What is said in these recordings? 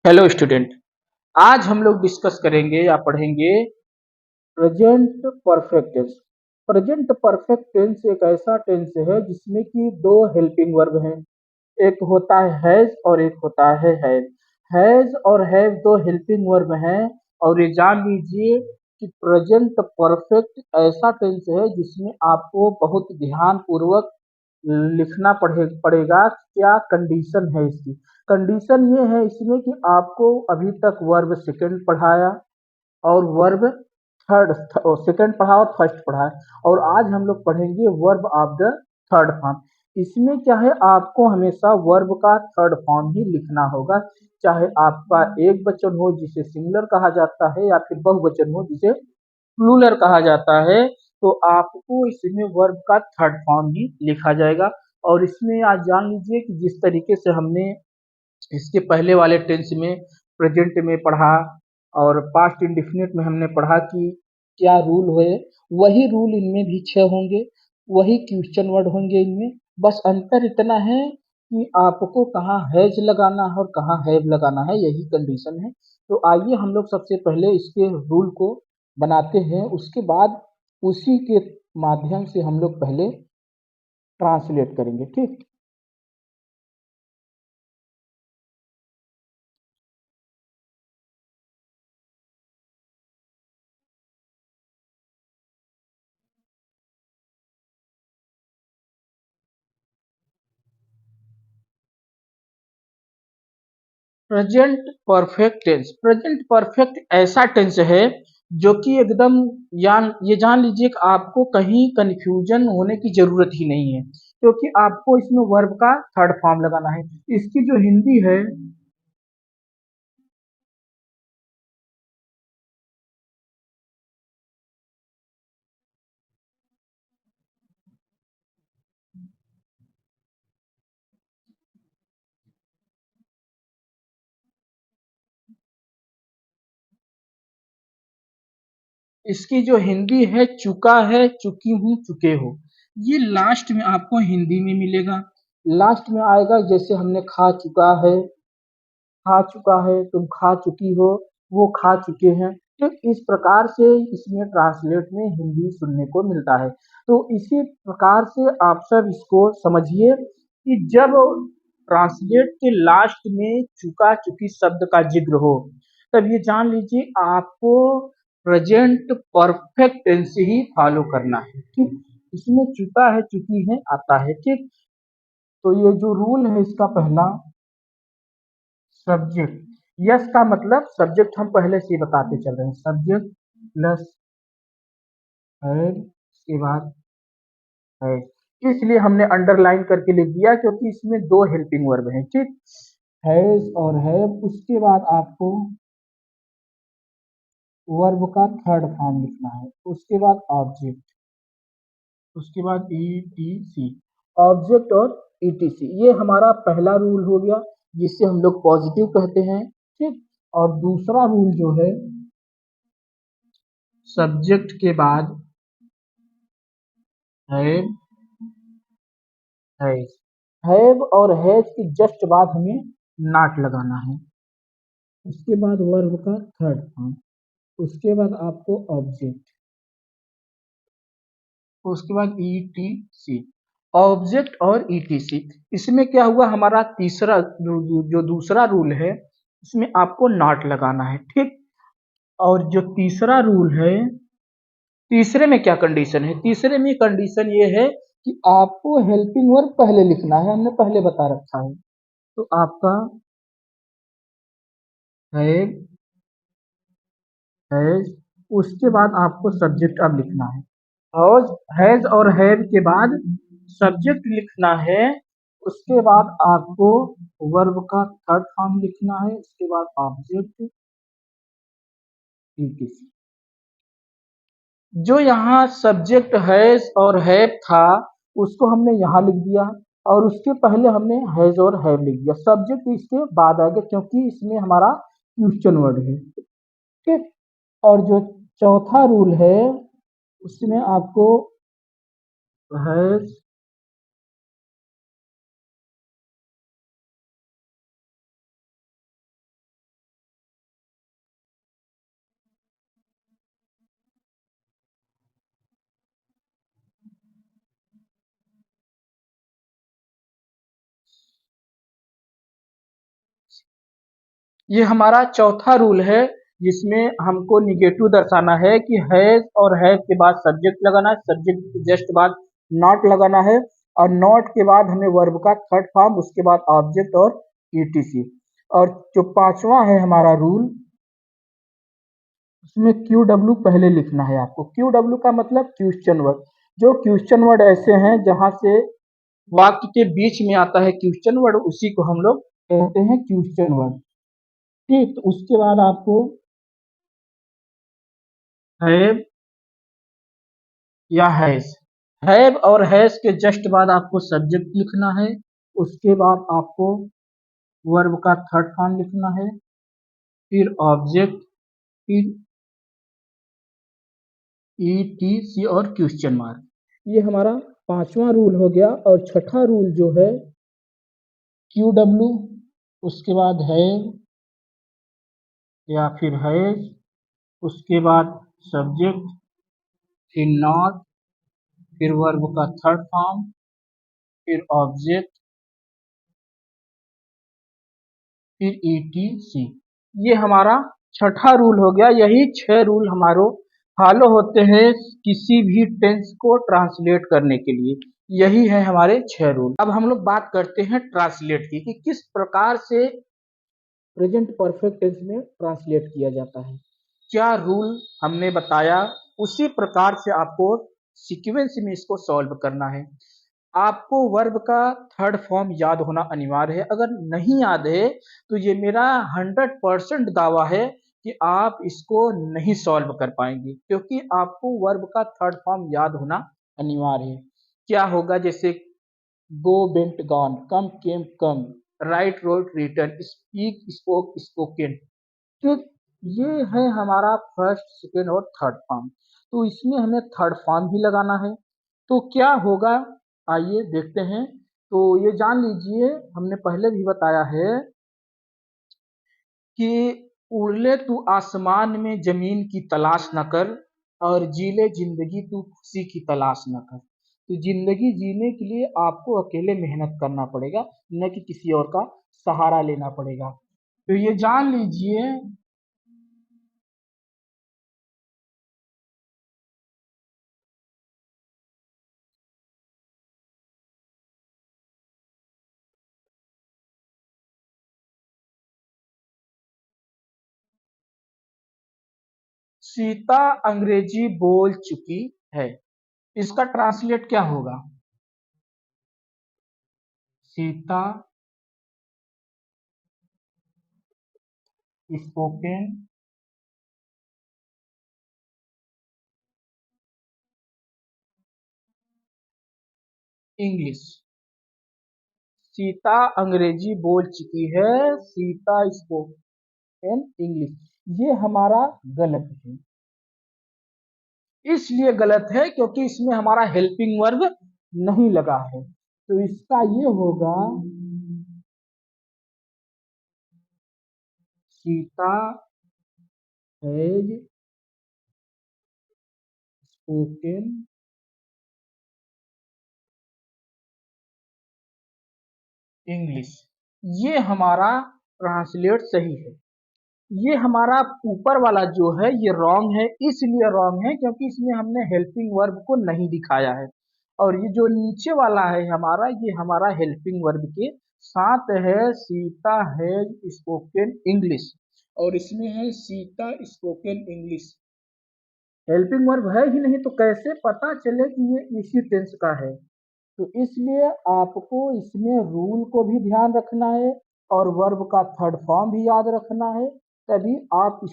Hello student. आज हम लोग डिस्कस करेंगे या पढ़ेंगे present perfect tense. Present perfect tense एक ऐसा टेंस है जिसमें कि दो हेल्पिंग वर्ब हैं। एक होता है हैज और एक होता है हैव। हैज और हैव दो हेल्पिंग वर्ब हैं। और ये जान लीजिए कि प्रेजेंट परफेक्ट ऐसा टेंस है जिसमें आपको बहुत ध्यान पूर्वक लिखना पड़ेगा। क्या कंडीशन है इसकी? कंडीशन ये है इसमें कि आपको अभी तक वर्ब सेकंड पढ़ाया और वर्ब थर्ड सेकंड पढ़ा और फर्स्ट पढ़ा है। और आज हम लोग पढ़ेंगे verb of the third form. इसमें क्या है, आपको हमेशा वर्ब का थर्ड फॉर्म ही लिखना होगा। चाहे आपका एक वचन हो जिसे सिंगुलर कहा जाता है या फिर बहुवचन हो जिसे प्लूरल कहा जाता है, तो आपको इसमें वर्ब का थर्ड फॉर्म ही लिखा जाएगा। और इसमें आज जान लीजिए कि जिस तरीके से हमने इसके पहले वाले टेंस में प्रेजेंट में पढ़ा और पास्ट इंडिफिनिट में हमने पढ़ा कि क्या रूल हुए, वही रूल इनमें भी 6 होंगे, वही क्वेश्चन वर्ड होंगे इनमें। बस अंतर इतना है कि आपको कहाँ हैज लगाना है और कहाँ हैव लगाना है, यही कंडीशन है। तो आइए हम लोग सबसे पहले इसके रूल को बनाते हैं, उसके बाद उसी के माध्यम से हम लोग पहले ट्रांसलेट करेंगे। ठीक। Present perfect tense. Present perfect ऐसा टेंस है जो कि एकदम ये जान लीजिए कि आपको कहीं कंफ्यूजन होने की जरूरत ही नहीं है, क्योंकि आपको इसमें वर्ब का थर्ड फॉर्म लगाना है। इसकी जो हिंदी है, इसकी जो हिंदी है चुका है, चुकी हूँ, चुके हो। ये लास्ट में आपको हिंदी में मिलेगा। लास्ट में आएगा जैसे हमने खा चुका है, खा चुका है, तुम खा चुकी हो, वो खा चुके हैं। तो इस प्रकार से इसमें ट्रांसलेट में हिंदी सुनने को मिलता है। तो इसी प्रकार से आप सब इसको समझिए कि जब ट्रांसलेट के लास्ट में चुका चुकी शब्द का जिक्र हो, तब ये जान लीजिए आपको प्रेजेंट परफेक्ट टेंस ही फॉलो करना है। ठीक। इसमें चुका है, चुकी है आता है। ठीक। तो ये जो रूल है इसका पहला, सब्जेक्ट। यस का मतलब सब्जेक्ट हम पहले से ही बताते चल रहे हैं, सब्जेक्ट प्लस है, इसके बाद है। इसलिए हमने अंडरलाइन करके लिख दिया क्योंकि इसमें दो हेल्पिंग वर्ब हैं। ठीक। हैज और हैव, उसके बाद आपको वर्ब का थर्ड फॉर्म लिखना है, उसके बाद ऑब्जेक्ट, उसके बाद ईटीसी। ऑब्जेक्ट और ईटीसी, ये हमारा पहला रूल हो गया जिससे हम लोग पॉजिटिव कहते हैं। ठीक। और दूसरा रूल जो है, सब्जेक्ट के बाद हैव, हैज। हैव और हैज के जस्ट बाद हमें नॉट लगाना है, उसके बाद वर्ब का थर्ड फॉर्म, उसके बाद आपको ऑब्जेक्ट, उसके बाद ईटीसी। ऑब्जेक्ट और ईटीसी, इसमें क्या हुआ, हमारा तीसरा जो दूसरा रूल है इसमें आपको नॉट लगाना है। ठीक। और जो तीसरा रूल है, तीसरे में क्या कंडीशन है, तीसरे में कंडीशन ये है कि आपको हेल्पिंग वर्ब पहले लिखना है, हमने पहले बता रखा है। तो आपका है, हैज, उसके बाद आपको सब्जेक्ट अब लिखना है। और हैज और हैव के बाद सब्जेक्ट लिखना है, उसके बाद आपको वर्ब का थर्ड फॉर्म लिखना है, उसके बाद ऑब्जेक्ट, ईटीसी। जो यहाँ सब्जेक्ट हैज और हैव था उसको हमने यहाँ लिख दिया, और उसके पहले हमने हैज और हैव लिख दिया। सब्जेक्ट इसके बाद आ गया क्योंकि इसमें हमारा क्वेश्चन वर्ड है। ठीक। और जो चौथा रूल है उसमें आपको हैज ये हमारा चौथा रूल है जिसमें हमको निगेटिव दर्शाना है कि हैज और हैव के बाद सब्जेक्ट लगाना है, सब्जेक्ट के जस्ट बाद नॉट लगाना है और नॉट के बाद हमें वर्ब का थर्ड फॉर्म, उसके बाद ऑब्जेक्ट और ईटीसी। और जो पांचवा है हमारा रूल, उसमें क्यू डब्ल्यू पहले लिखना है आपको। क्यू डब्ल्यू का मतलब क्वेश्चन वर्ड। जो क्वेश्चन वर्ड ऐसे हैं जहां से वाक्य के बीच में आता है क्वेश्चन वर्ड, उसी को हम लोग कहते हैं क्वेश्चन वर्ड। ठीक, तो उसके बाद आपको हैव या हैज, हैव और हैज के जस्ट बाद आपको सब्जेक्ट लिखना है, उसके बाद आपको वर्ब का थर्ड फॉर्म लिखना है, फिर ऑब्जेक्ट, फिर ईटीसी और क्वेश्चन मार्क। ये हमारा पांचवा रूल हो गया। और छठा रूल जो है क्यू डब्ल्यू, उसके बाद है या फिर हैज, उसके बाद सब्जेक्ट, फिर नॉट, फिर वर्ब का थर्ड फॉर्म, फिर ऑब्जेक्ट, फिर ईटीसी। ये हमारा छठा रूल हो गया। यही 6 रूल हमारो फॉलो होते हैं किसी भी टेंस को ट्रांसलेट करने के लिए। यही है हमारे 6 रूल। अब हम लोग बात करते हैं ट्रांसलेट की कि किस प्रकार से प्रेजेंट परफेक्ट टेंस में ट्रांसलेट किया जाता है। क्या रूल हमने बताया उसी प्रकार से आपको सीक्वेंस में इसको सॉल्व करना है। आपको वर्ब का थर्ड फॉर्म याद होना अनिवार्य है। अगर नहीं याद है तो ये मेरा 100% दावा है कि आप इसको नहीं सॉल्व कर पाएंगे, क्योंकि आपको वर्ब का थर्ड फॉर्म याद होना अनिवार्य है। क्या होगा, जैसे go went gone, come came come, write wrote written, speak spoke spoken. तो ये है हमारा फर्स्ट सेकेंड और थर्ड फॉर्म। तो इसमें हमें थर्ड फॉर्म भी लगाना है। तो क्या होगा, आइए देखते हैं। तो ये जान लीजिए, हमने पहले भी बताया है कि उड़ले तू आसमान में जमीन की तलाश न कर, और जीले जिंदगी तू खुशी की तलाश न कर। तो जिंदगी जीने के लिए आपको अकेले मेहनत करना पड़ेगा, न कि किसी और का सहारा लेना पड़ेगा। तो ये जान लीजिए, सीता अंग्रेजी बोल चुकी है। इसका ट्रांसलेट क्या होगा? Sita spoken English. सीता अंग्रेजी बोल चुकी है, सीता स्पोकन इंग्लिश। ये हमारा गलत है। इसलिए गलत है क्योंकि इसमें हमारा हेल्पिंग वर्ब नहीं लगा है। तो इसका ये होगा, सीता हैज स्पोकन इंग्लिश। ये हमारा ट्रांसलेट सही है। ये हमारा ऊपर वाला जो है ये रॉन्ग है। इसलिए रॉन्ग है क्योंकि इसमें हमने हेल्पिंग वर्ब को नहीं दिखाया है। और ये जो नीचे वाला है हमारा, ये हमारा हेल्पिंग वर्ब के साथ है, सीता हैज स्पोकन इंग्लिश। और इसमें है Sita spoken English. Helping verb है ही नहीं तो कैसे पता चले कि ये इसी टेंस का है। तो इसलिए आपको इसमें रूल को भी ध्यान रखना है और वर्ब का थर्ड फॉर्म भी याद रखना है, तभी आप इस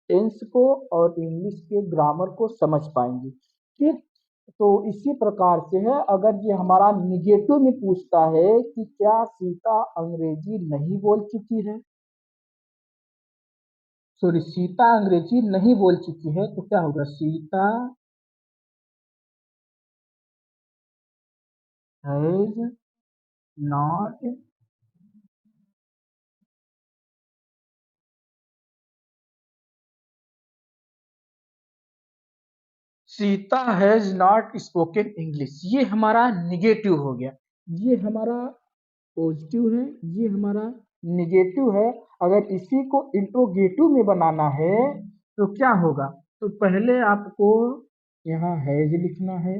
टेंस को और इंग्लिश के ग्रामर को समझ पाएंगे। ठीक, तो इसी प्रकार से है। अगर ये हमारा निगेटिव में पूछता है कि क्या सीता अंग्रेजी नहीं बोल चुकी है, सॉरी सीता अंग्रेजी नहीं बोल चुकी है, तो क्या होगा, Sita has not Sita has not spoken English. ये हमारा निगेटिव हो गया। ये हमारा पॉजिटिव है, ये हमारा निगेटिव है। अगर इसी को इंट्रोगेटिव में बनाना है तो क्या होगा? तो पहले आपको यहाँ हैज लिखना है,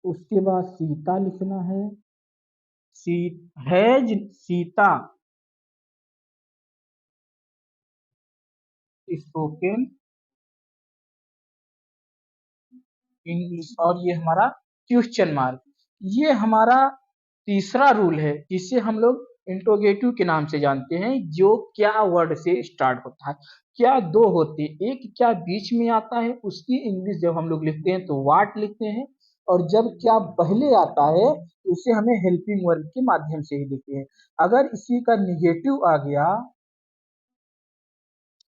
उसके बाद सीता लिखना है। सी हैज सीता स्पोकन इंग्लिश, और ये हमारा क्वेश्चन मार्क। ये हमारा तीसरा रूल है जिसे हम लोग इंट्रोगेटिव के नाम से जानते हैं, जो क्या वर्ड से स्टार्ट होता है। क्या दो होते हैं, एक क्या बीच में आता है उसकी इंग्लिश जब हम लोग लिखते हैं तो वाट लिखते हैं, और जब क्या पहले आता है तो उसे हमें हेल्पिंग वर्ब के माध्यम से ही लिखते हैं। अगर इसी का निगेटिव आ गया,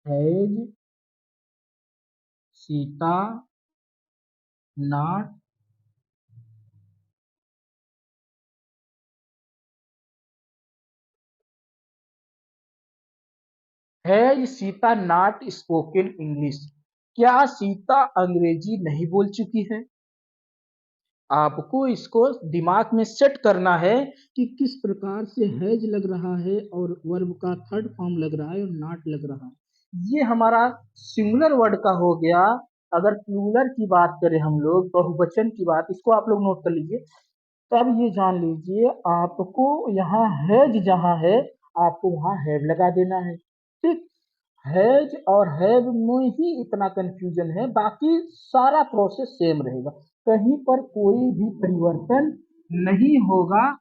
has Sita not has Sita not spoken English, क्या सीता अंग्रेजी नहीं बोल चुकी है? आपको इसको दिमाग में सेट करना है कि किस प्रकार से हैज लग रहा है और वर्ब का थर्ड फॉर्म लग रहा है और नॉट लग रहा है। ये हमारा सिंगुलर वर्ड का हो गया। अगर प्लूरल की बात करें हम लोग, बहुवचन की बात, इसको आप लोग नोट कर लीजिए। तब ये जान लीजिए आपको यहाँ हैज जहाँ है आपको वहाँ हैव लगा देना है। ठीक, हैज और हैव में ही इतना कंफ्यूजन है, बाकी सारा प्रोसेस सेम रहेगा, कहीं पर कोई भी परिवर्तन नहीं होगा।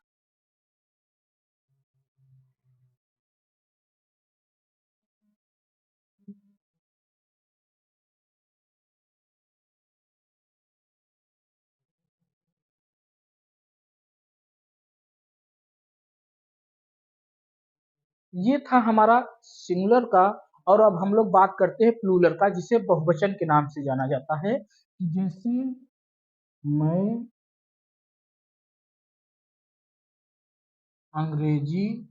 ये था हमारा सिंगुलर का। और अब हम लोग बात करते हैं प्लूरल का, जिसे बहुवचन के नाम से जाना जाता है। जैसे मैं अंग्रेजी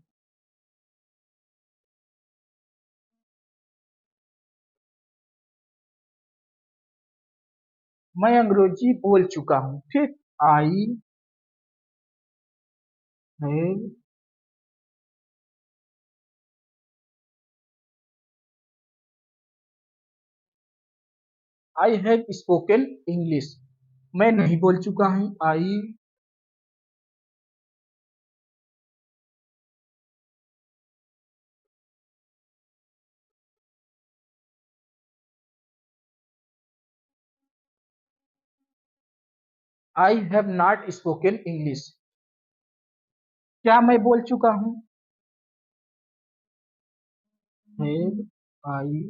बोल चुका हूँ। ठीक, आई हैव स्पोकन इंग्लिश, मैं नहीं बोल चुका हूँ। I have not spoken English, क्या मैं बोल चुका हूँ? Have I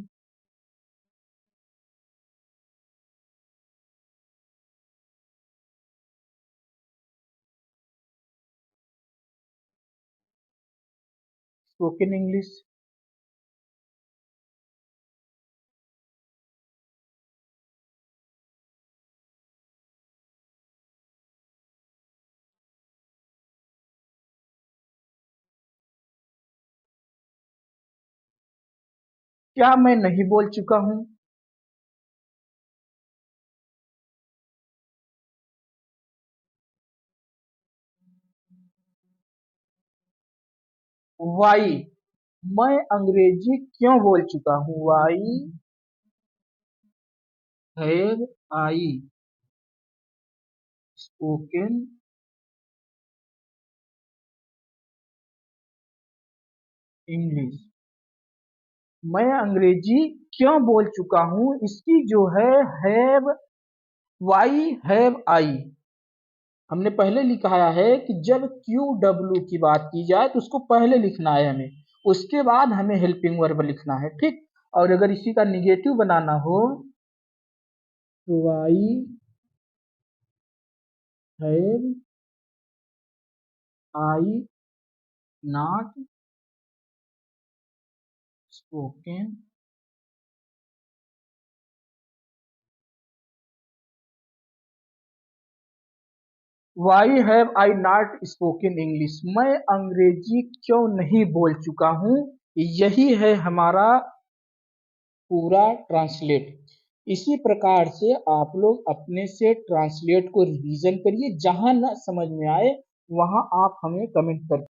spoken English. क्या मैं नहीं बोल चुका हूँ? वाई, मैं अंग्रेजी क्यों बोल चुका हूँ? Why have I spoken English, मैं अंग्रेजी क्यों बोल चुका हूँ, इसकी जो है हैव, वाई हैव आई, हमने पहले लिखाया है कि जब क्यू डब्ल्यू की बात की जाए तो उसको पहले लिखना है हमें, उसके बाद हमें हेल्पिंग वर्ब लिखना है। ठीक, और अगर इसी का निगेटिव बनाना हो तो why have I not spoken, why have I not spoken English, मैं अंग्रेजी क्यों नहीं बोल चुका हूँ। यही है हमारा पूरा ट्रांसलेट। इसी प्रकार से आप लोग अपने से ट्रांसलेट को रिवीजन करिए, जहां ना समझ में आए वहां आप हमें कमेंट कर